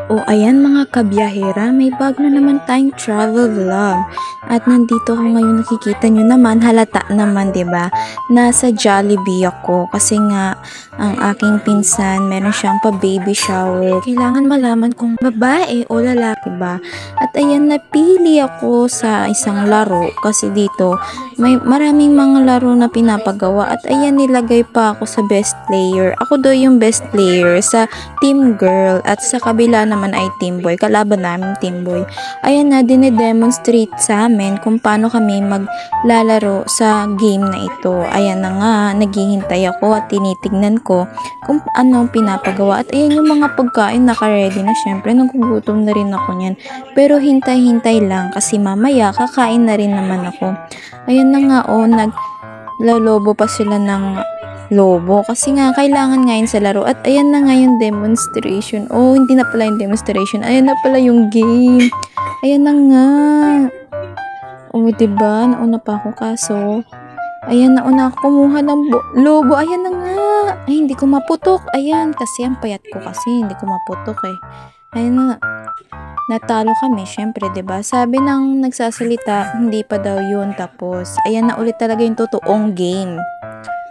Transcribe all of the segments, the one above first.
O ayan mga kabiyahera, may bago na naman tayong travel vlog. At nandito ako ngayon, nakikita nyo naman, halata naman 'di ba? Nasa Jollibee ako kasi nga ang aking pinsan, meron siyang pa-baby shower. Kailangan malaman kung babae o lalaki ba. At ayan, napili ako sa isang laro kasi dito may maraming mga laro na pinapagawa at ayan, nilagay pa ako sa best player. Ako daw yung best player sa team girl at sa kabila naman ay team boy. Kalaban namin team boy. Ayan na, dinedemonstrate sa amin kung paano kami maglalaro sa game na ito. Ayan na nga, naghihintay ako at tinitignan ko kung ano pinapagawa. At ayan yung mga pagkain naka-ready na. Syempre, nagugutom na rin ako niyan. Pero hintay-hintay lang kasi mamaya kakain na rin naman ako. Ayan na nga, naglalobo pa sila ng lobo kasi nga kailangan nga yun sa laro at ayan na nga yung demonstration. Hindi na pala yung demonstration, ayan na pala yung game. Ayan na nga. Diba, nauna pa ako kaso ayan, nauna ako kumuha ng lobo. Ayan na nga. Ay, hindi ko maputok. Ayan, kasi ang payat ko kasi hindi ko maputok eh. Ayan na, natalo kami, syempre, 'di ba? Sabi ng nagsasalita, hindi pa daw 'yun. Tapos, ayan na ulit talaga yung totoong game.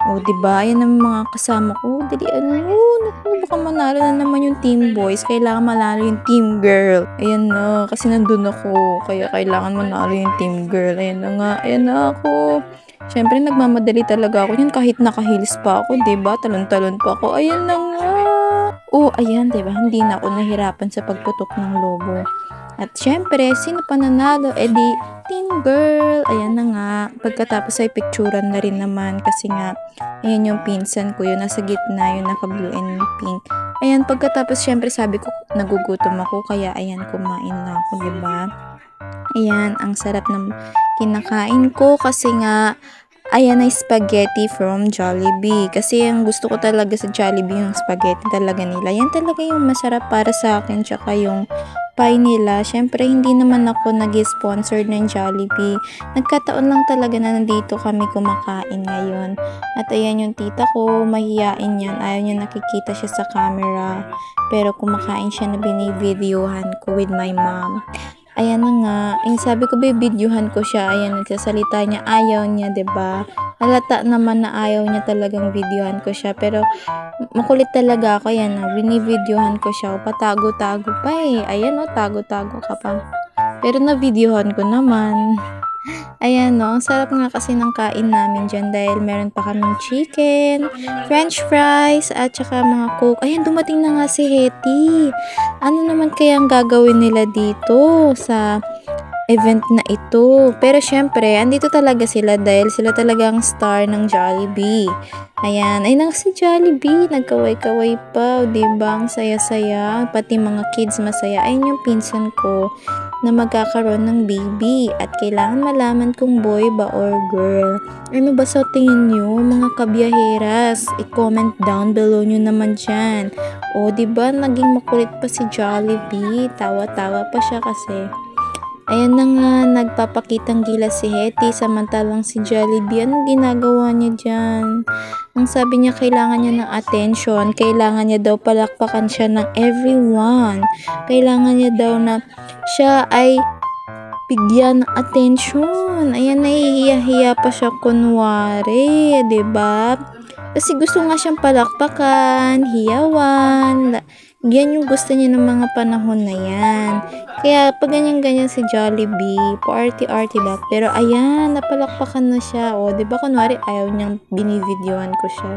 'Di ba? Ayan ang mga kasama ko. Dali, naku, baka manalo na naman yung team boys. Kailangan manalo yung team girl. Ayan na, kasi nandun ako. Kaya kailangan manalo yung team girl. Ayan na nga, ayan na ako. Syempre, nagmamadali talaga ako yun kahit naka-heels pa ako, 'di ba? Talon-talon pa ako. Ayan na nga. Ayan, 'di ba? Hindi na ako nahirapan sa pagputok ng lobo. At syempre, sino pa nanalo? Di team girl. Ayan na nga. Pagkatapos ay picturean na rin naman kasi nga ayan yung pinsan ko, yun nasa gitna, yun naka blue and pink. Ayan, pagkatapos syempre sabi ko nagugutom ako kaya ayan kumain na ako, 'di ba? Ayan, ang sarap ng kinakain ko kasi nga ayan ay spaghetti from Jollibee. Kasi ang gusto ko talaga sa Jollibee yung spaghetti talaga nila. Yan talaga yung masarap para sa akin. Tsaka yung pie nila. Syempre, hindi naman ako nag-sponsor ng Jollibee. Nagkataon lang talaga na nandito kami kumakain ngayon. At ayan yung tita ko, mahiyain yan. Ayaw niya nakikita siya sa camera. Pero kumakain siya na binivideohan ko with my mom. Ayan na nga, yung sabi ko videohan ko siya, ayan nagsasalita niya, ayaw niya, 'di ba? Halata naman na ayaw niya talagang videohan ko siya, pero makulit talaga ako, ayan na, binivideohan ko siya, patago-tago pa eh. Ayan tago-tago ka pa. Pero na videohan ko naman. Ayan no, ang sarap nga kasi ng kain namin dyan dahil meron pa kaming chicken, french fries, at saka mga coke. Ayan, dumating na nga si Hetty. Ano naman kaya ang gagawin nila dito sa event na ito? Pero syempre, andito talaga sila dahil sila talaga ang star ng Jollibee. Ayan, ay nang si Jollibee, nagkaway-kaway pa, diba? Ang saya-saya, pati mga kids masaya. Ayun yung pinsan ko na magkakaroon ng baby at kailangan malaman kung boy ba or girl. Ano ba sa tingin nyo mga kabiyaheras? I-comment down below nyo naman dyan. Diba naging makulit pa si Jollibee? Tawa-tawa pa siya kasi. Ayan na nga, nagpapakitang gilas si Hetty samantalang si Jollibee. Anong ginagawa niya dyan? Ang sabi niya kailangan niya ng attention, kailangan niya daw palakpakan siya ng everyone. Kailangan niya daw na siya ay bigyan ng attention. Ayan, nahihiya-hiya pa siya kunwari, 'di ba? Kasi gusto nga siyang palakpakan, hiyawan. Yan yung gusto niya ng mga panahon na yan. Kaya pag ganyan-ganyan si Jollibee, party-arty ba? Pero ayan, napalakpakan na siya. 'Di ba kunwari ayaw niyang binivideohan ko siya.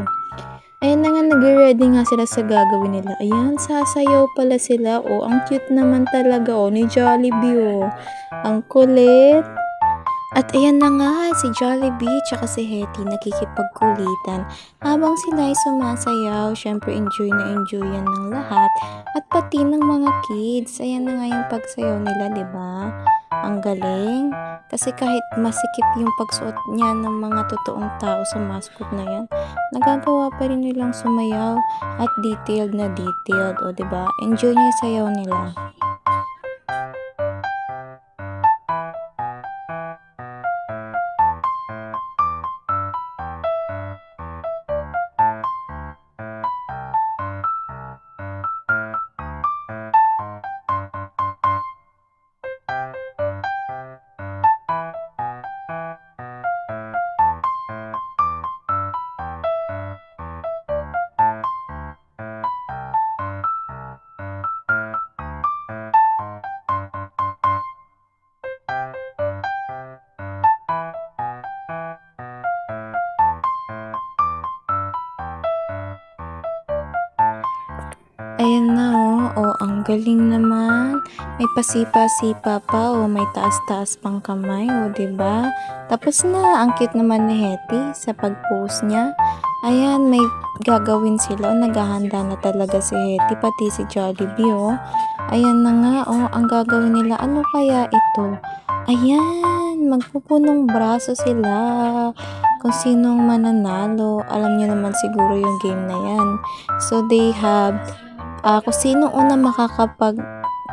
Ayan na nga, nag-ready nga sila sa gagawin nila. Ayan, sasayaw pala sila. Ang cute naman talaga, ni Jollibee, Ang kulit. At ayan na nga, si Jollibee tsaka si Hetty nakikipagkulitan. Habang sila ay sumasayaw, syempre enjoy na enjoy yan ng lahat. At pati ng mga kids, ayan na nga yung pagsayaw nila, 'di ba? Ang galing. Kasi kahit masikip yung pagsuot niya ng mga totoong tao sa mascot na yan, nagagawa pa rin nilang sumayaw at detailed na detailed. 'Di ba? Enjoy niya yung sayaw nila. galing naman. May pasipa-sipa pa, o may taas-taas pang kamay, o 'di ba? Tapos na, ang cute naman ni Hetty sa pag-post niya. Ayan, may gagawin sila, o naghahanda na talaga si Hetty, pati si Jollibee, oh. Ayan na nga, oh, ang gagawin nila, ano kaya ito? Ayan, magpupunong braso sila. Kung sinong mananalo, alam niyo naman siguro yung game na yan. So, they have kung sino una makakapag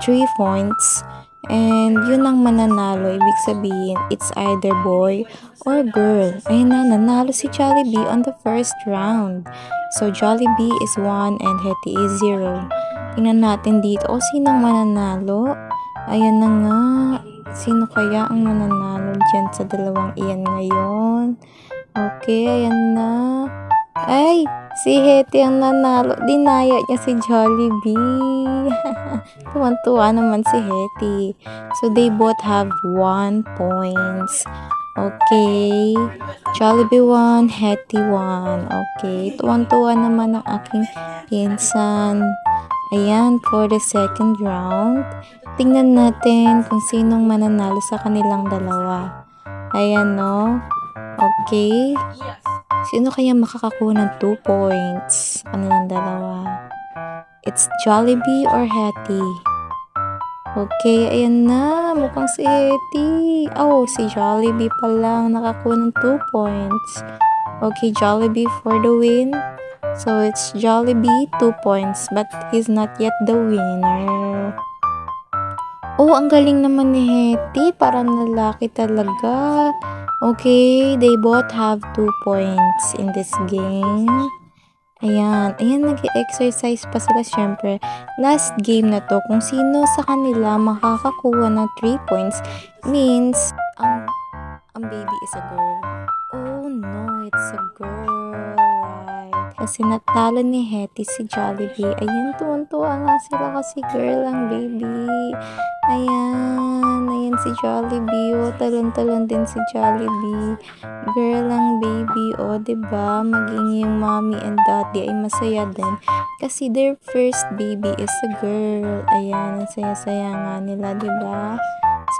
3 points and yun ang mananalo, ibig sabihin it's either boy or girl. Ayun na, nanalo si Jollibee on the first round. So Jollibee is 1 and Hetty is 0. Tingnan natin dito, o sinong mananalo? Ayan na nga, sino kaya ang mananalo dyan sa dalawang iyan ngayon? Okay, ayan na. Ay, si Hetty ang nanalo. Dinaya niya si Jollibee. Tuwan-tuwa naman si Hetty. So, they both have 1 points. Okay. Jollibee 1, Hetty 1. Okay. Tuwan-tuwa naman ang aking pinsan. Ayan, for the second round. Tingnan natin kung sinong mananalo sa kanilang dalawa. Ayan, no? Okay. Sino kaya makakakuha ng 2 points? Kanilang dalawa. It's Jollibee or Hetty? Okay, ayan na. Mukhang si Hetty. Oh, si Jollibee pa lang nakakuha ng 2 points. Okay, Jollibee for the win. So, it's Jollibee 2 points, but he's not yet the winner. Oh, ang galing naman ni Hetty. Parang lalaki talaga. Okay, they both have 2 points in this game. Ayan, nag-exercise pa sila syempre. Last game na to, kung sino sa kanila makakakuha ng 3 points means ang baby is a girl. Oh no, it's a girl, right? Kasi natalo ni Hetty si Jollibee. Ayan, tuwan-tuwa nga sila kasi girl ang baby. Ayan si Jollibee. Oh, talon-talon din si Jollibee. Girl ang baby. Oh, 'di ba? Maging yung mommy and daddy ay masaya din kasi their first baby is a girl. Ayan, ang saya-saya nga nila, 'di ba?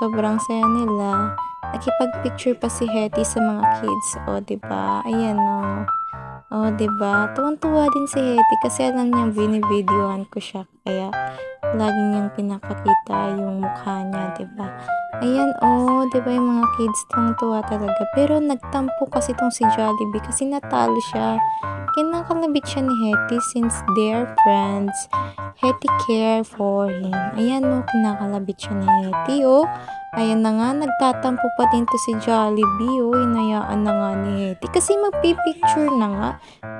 Sobrang saya nila. Nakipag-picture pa si Hetty sa mga kids. Oh, 'di ba? Ayan, oh. Oh, 'di ba? Tuwang-tuwa din si Hetty kasi alam niyang binibidyohan ko siya. Kaya lagi niyang pinapakita yung mukha niya, 'di ba? Ayan, oh, 'di ba yung mga kids tuwang-tuwa talaga. Pero nagtampo kasi tong si Jollibee kasi natalo siya. Kinakalabit siya ni Hetty since they're friends. Hetty care for him. Ayan, oh, kinakalabit siya ni Hetty, oh. Ayan na nga, nagtatampo pa din to si Jollibee, oh. Hinayaan na nga ni Hetty kasi magpipicture na nga.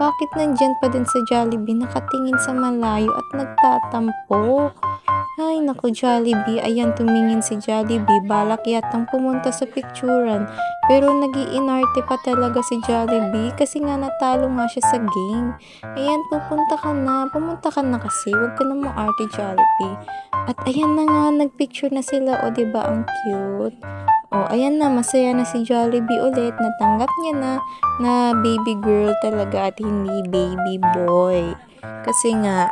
Bakit nandyan pa din sa Jollibee, nakatingin sa malayo at nagtatampo? Ay, naku, Jollibee. Ayan, tumingin si Jollibee. Balak yatang pumunta sa picturan. Pero nag-iinarte pa talaga si Jollibee kasi nga natalo nga siya sa game. Ayan, pumunta ka na kasi. Huwag ka na maarte, Jollibee. At ayan na nga, nagpicture na sila. O, diba, ang cute. O, ayan na, masaya na si Jollibee ulit. Natanggap niya na baby girl talaga at hindi baby boy. Kasi nga,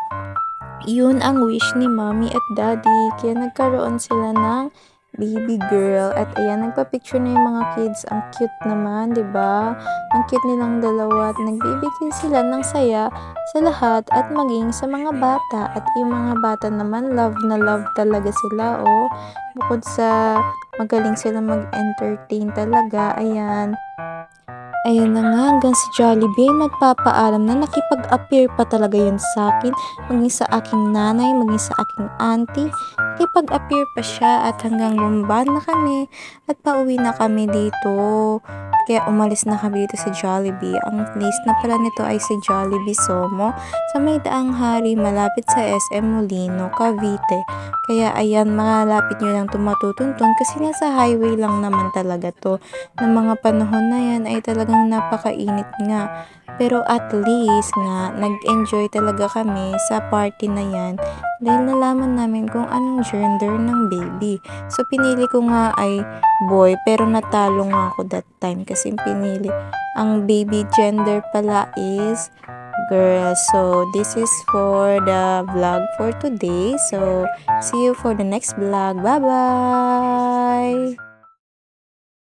yun ang wish ni mommy at daddy. Kaya nagkaroon sila ng baby girl. At ayan, nagpa-picture na yung mga kids. Ang cute naman, 'di ba? Ang cute nilang dalawa at nagbibigay sila ng saya sa lahat at maging sa mga bata. At yung mga bata naman, love na love talaga sila, oh. Bukod sa magaling sila mag-entertain talaga, ayan. Ayun na nga, hanggang si Jollibee magpapaalam na nakipag-appear pa talaga yun sa akin, maging sa aking nanay, maging sa aking auntie. Nakipag-appear pa siya at hanggang bumban na kami at pauwi na kami dito. Kaya umalis na kami dito sa Jollibee. Ang place na pala nito ay si Jollibee Somo sa may Daang Hari malapit sa SM Molino, Cavite. Kaya ayan, malapit nyo lang tumatutuntun kasi nasa highway lang naman talaga to. Ng mga panahon na yan ay talagang napakainit nga. Pero at least nga, nag-enjoy talaga kami sa party na yan dahil nalaman namin kung anong gender ng baby. So, pinili ko nga ay boy pero natalo nga ako that time kasi pinili. Ang baby gender pala is girls. So, this is for the vlog for today. So, see you for the next vlog. Bye-bye!